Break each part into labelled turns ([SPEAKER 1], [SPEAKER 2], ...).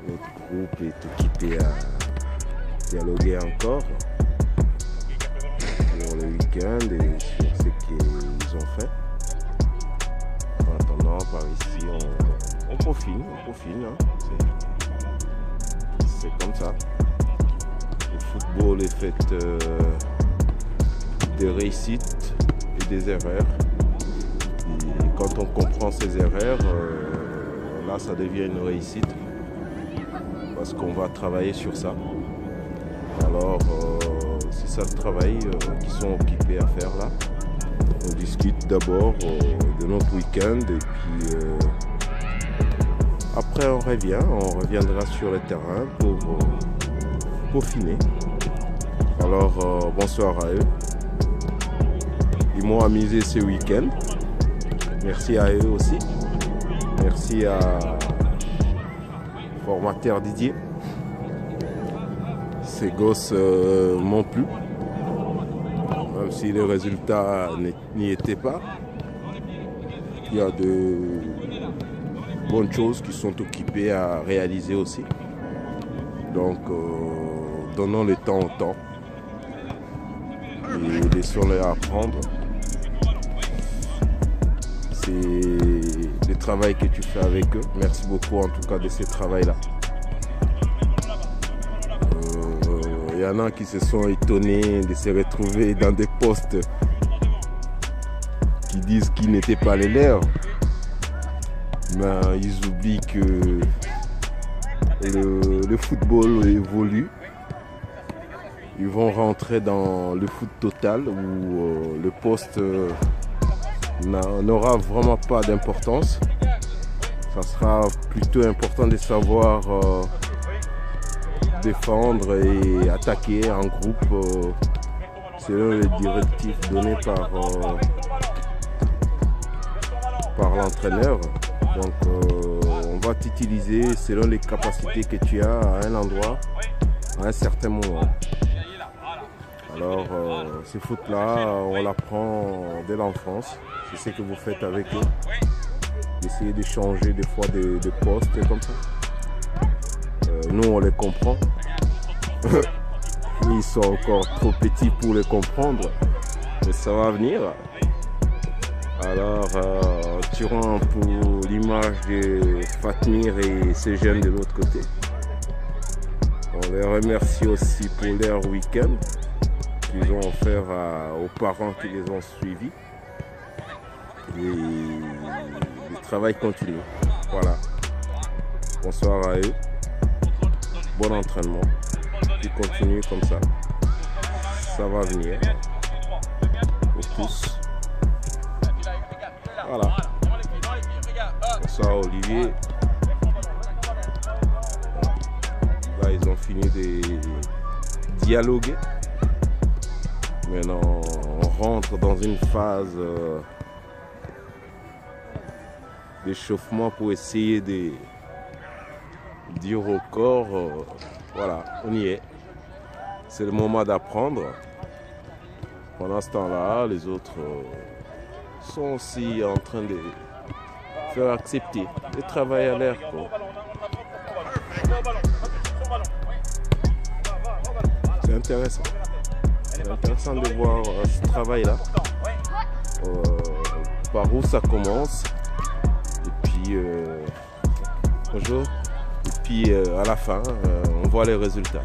[SPEAKER 1] Notre groupe est occupé à dialoguer encore pour le week-end et sur ce qu'ils ont fait. En attendant, par ici, on profile, hein. C'est comme ça. Le football est fait de réussites et des erreurs. Et quand on comprend ces erreurs, là, ça devient une réussite. Parce qu'on va travailler sur ça. Alors, c'est ça le travail qu'ils sont occupés à faire là. On discute d'abord de notre week-end et puis après on reviendra sur le terrain pour peaufiner. Alors, bonsoir à eux. Ils m'ont amusé ce week-end. Merci à eux aussi. Merci à formateur Didier. Ces gosses m'ont plu, même si les résultats n'y étaient pas. Il y a de bonnes choses qui sont occupées à réaliser aussi. Donc, donnons le temps au temps et laissons-les apprendre. C'est le travail que tu fais avec eux. Merci beaucoup en tout cas de ce travail-là. Il y en a qui se sont étonnés de se retrouver dans des postes qui disent qu'ils n'étaient pas les leurs. Mais ils oublient que le football évolue. Ils vont rentrer dans le foot total où le poste n'aura vraiment pas d'importance. Ça sera plutôt important de savoir défendre et attaquer en groupe selon les directives données par l'entraîneur. Donc on va t'utiliser selon les capacités que tu as à un endroit à un certain moment. Alors ce foot là on l'apprend dès l'enfance. C'est ce que vous faites avec eux. D'essayer de changer des fois de postes comme ça. Nous on les comprend. Ils sont encore trop petits pour les comprendre. Mais ça va venir. Alors tirons pour l'image de Fatmir et ces jeunes de l'autre côté. On les remercie aussi pour leur week-end qu'ils ont offert aux parents qui les ont suivis. Et le travail continue. Voilà. Bonsoir à eux. Bon entraînement. Ils continuent comme ça. Ça va venir. Pour tous. Voilà. Bonsoir Olivier. Là, ils ont fini de dialoguer. Maintenant, on rentre dans une phase d'échauffement pour essayer de dire au corps, voilà, on y est. C'est le moment d'apprendre. Pendant ce temps-là, les autres sont aussi en train de faire accepter le travail à l'air. C'est intéressant. C'est intéressant de voir ce travail-là. Par où ça commence. Et puis, bonjour. Et puis à la fin, on voit les résultats.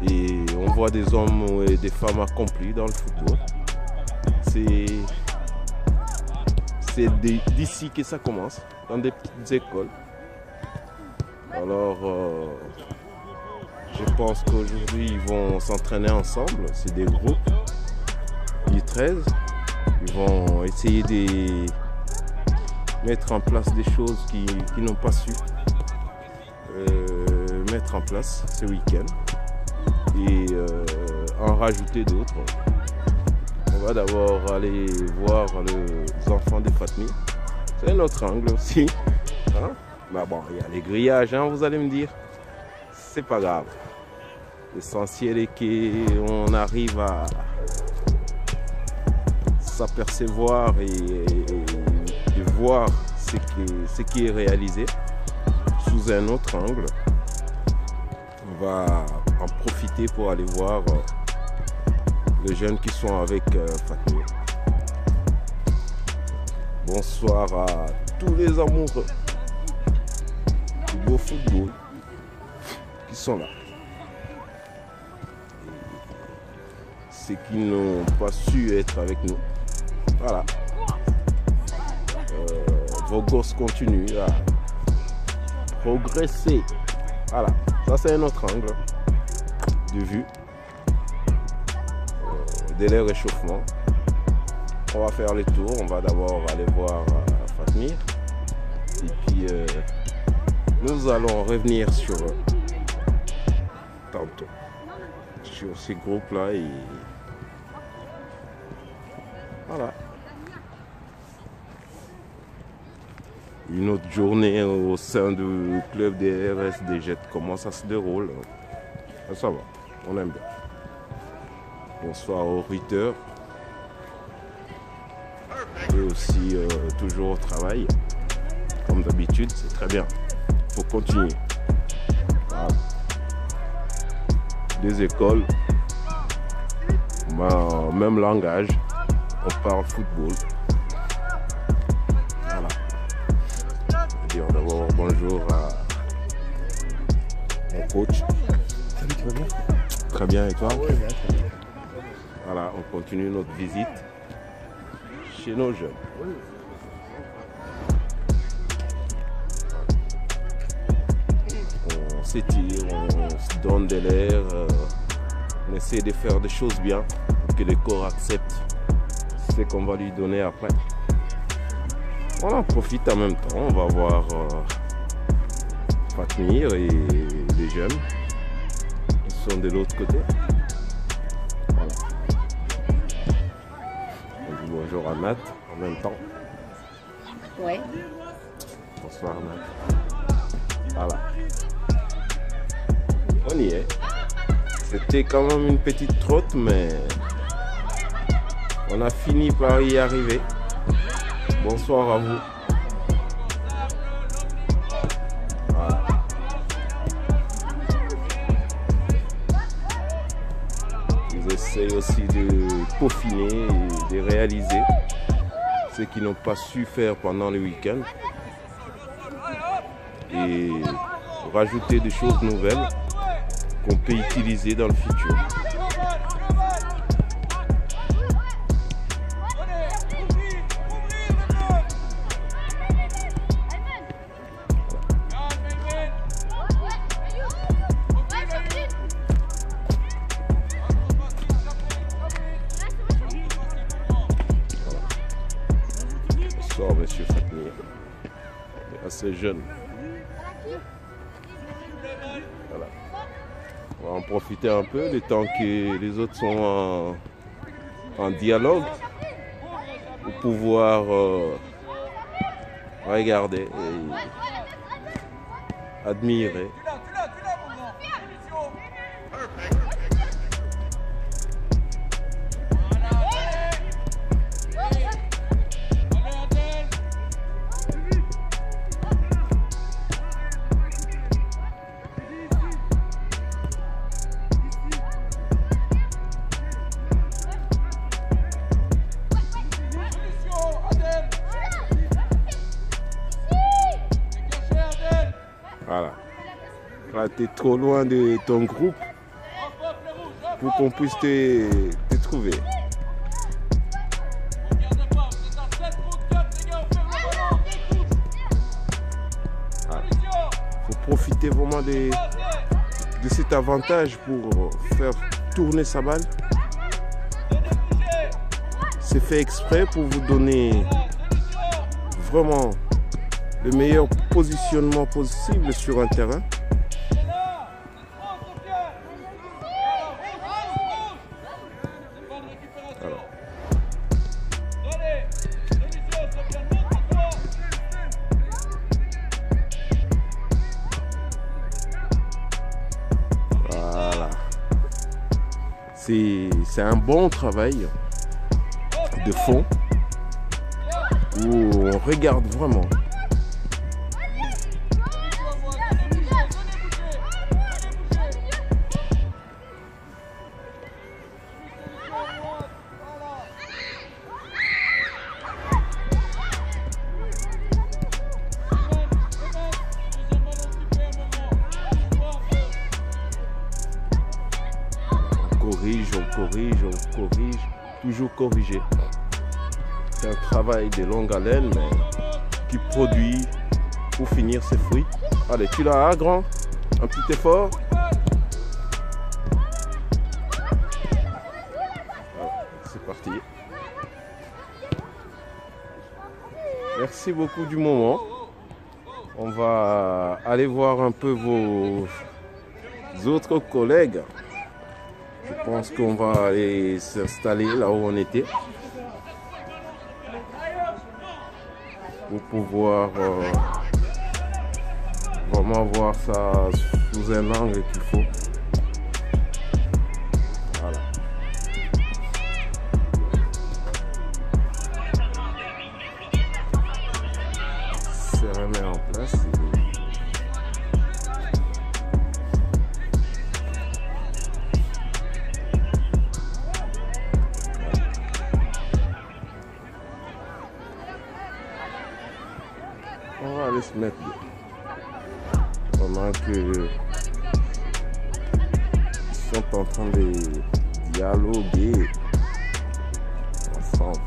[SPEAKER 1] Et on voit des hommes et des femmes accomplis dans le football. C'est d'ici que ça commence, dans des petites écoles. Alors, je pense qu'aujourd'hui, ils vont s'entraîner ensemble. C'est des groupes, les 13. Ils vont essayer de mettre en place des choses qu'ils n'ont pas su mettre en place ce week-end et en rajouter d'autres. On va d'abord aller voir les enfants de Fatmir. C'est un autre angle aussi. Hein? Bah bon, il y a les grillages, hein, vous allez me dire. C'est pas grave. L'essentiel est qu'on arrive à s'apercevoir et voir ce qui est réalisé sous un autre angle. On va en profiter pour aller voir les jeunes qui sont avec Fatmir. Bonsoir à tous les amoureux du beau football qui sont là. Ceux qui n'ont pas su être avec nous. Voilà. Vos gosses continuent à progresser. Voilà. Ça, c'est un autre angle de vue. Dès le réchauffement. On va faire le tour. On va d'abord aller voir Fatmir. Et puis, nous allons revenir sur tantôt. Sur ces groupes-là. Et voilà. Une autre journée au sein du club des RS des Jets. Comment ça se déroule? Ça va, on aime bien. Bonsoir aux 8h. Et aussi toujours au travail. Comme d'habitude, c'est très bien. Il faut continuer. Voilà. Des écoles, même langage, on parle football. Voilà. Dire d'abord bonjour à mon coach.
[SPEAKER 2] Salut, tu vas bien?
[SPEAKER 1] Très bien, et toi?
[SPEAKER 2] Oui, bien, très bien.
[SPEAKER 1] Voilà, on continue notre visite chez nos jeunes.
[SPEAKER 2] Oui.
[SPEAKER 1] On s'étire, on se donne de l'air, on essaie de faire des choses bien pour que le corps accepte ce qu'on va lui donner après. On en profite en même temps, on va voir Fatmir et les jeunes qui sont de l'autre côté. Voilà. On dit bonjour à Nat en même temps.
[SPEAKER 3] Ouais.
[SPEAKER 1] Bonsoir Nat. Voilà. On y est. C'était quand même une petite trotte, mais on a fini par y arriver. Bonsoir à vous. Voilà. Ils essayent aussi de peaufiner et de réaliser ce qu'ils n'ont pas su faire pendant le week-end. Et rajouter des choses nouvelles qu'on peut utiliser dans le futur. Bonsoir, monsieur Fatmir. Il est assez jeune. Voilà. On va en profiter un peu le temps que les autres sont en dialogue pour pouvoir regarder et admirer. Voilà. Là, tu es trop loin de ton groupe pour qu'on puisse te trouver. Voilà. Faut profiter vraiment de cet avantage pour faire tourner sa balle. C'est fait exprès pour vous donner vraiment le meilleur positionnement possible sur un terrain. Voilà. Voilà. C'est un bon travail de fond où on regarde vraiment on corrige, toujours corriger. C'est un travail de longue haleine, mais qui produit pour finir ses fruits. Allez, tu l'as, grand? Un petit effort. Voilà, c'est parti. Merci beaucoup du moment. On va aller voir un peu vos autres collègues. Je pense qu'on va aller s'installer là où on était pour pouvoir vraiment voir ça sous un angle qu'il faut. Voilà. Se remet en place. On va aller se mettre pendant que ils sont en train de dialoguer ensemble.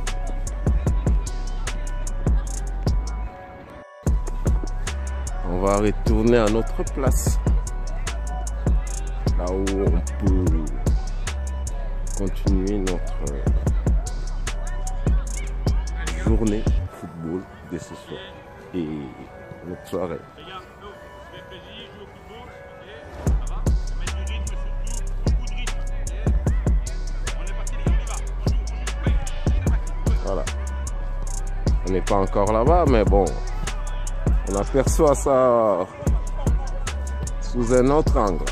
[SPEAKER 1] On va retourner à notre place, là où on peut continuer notre journée football de ce soir et notre soirée. Voilà. On n'est pas encore là-bas, mais bon, on aperçoit ça sous un autre angle.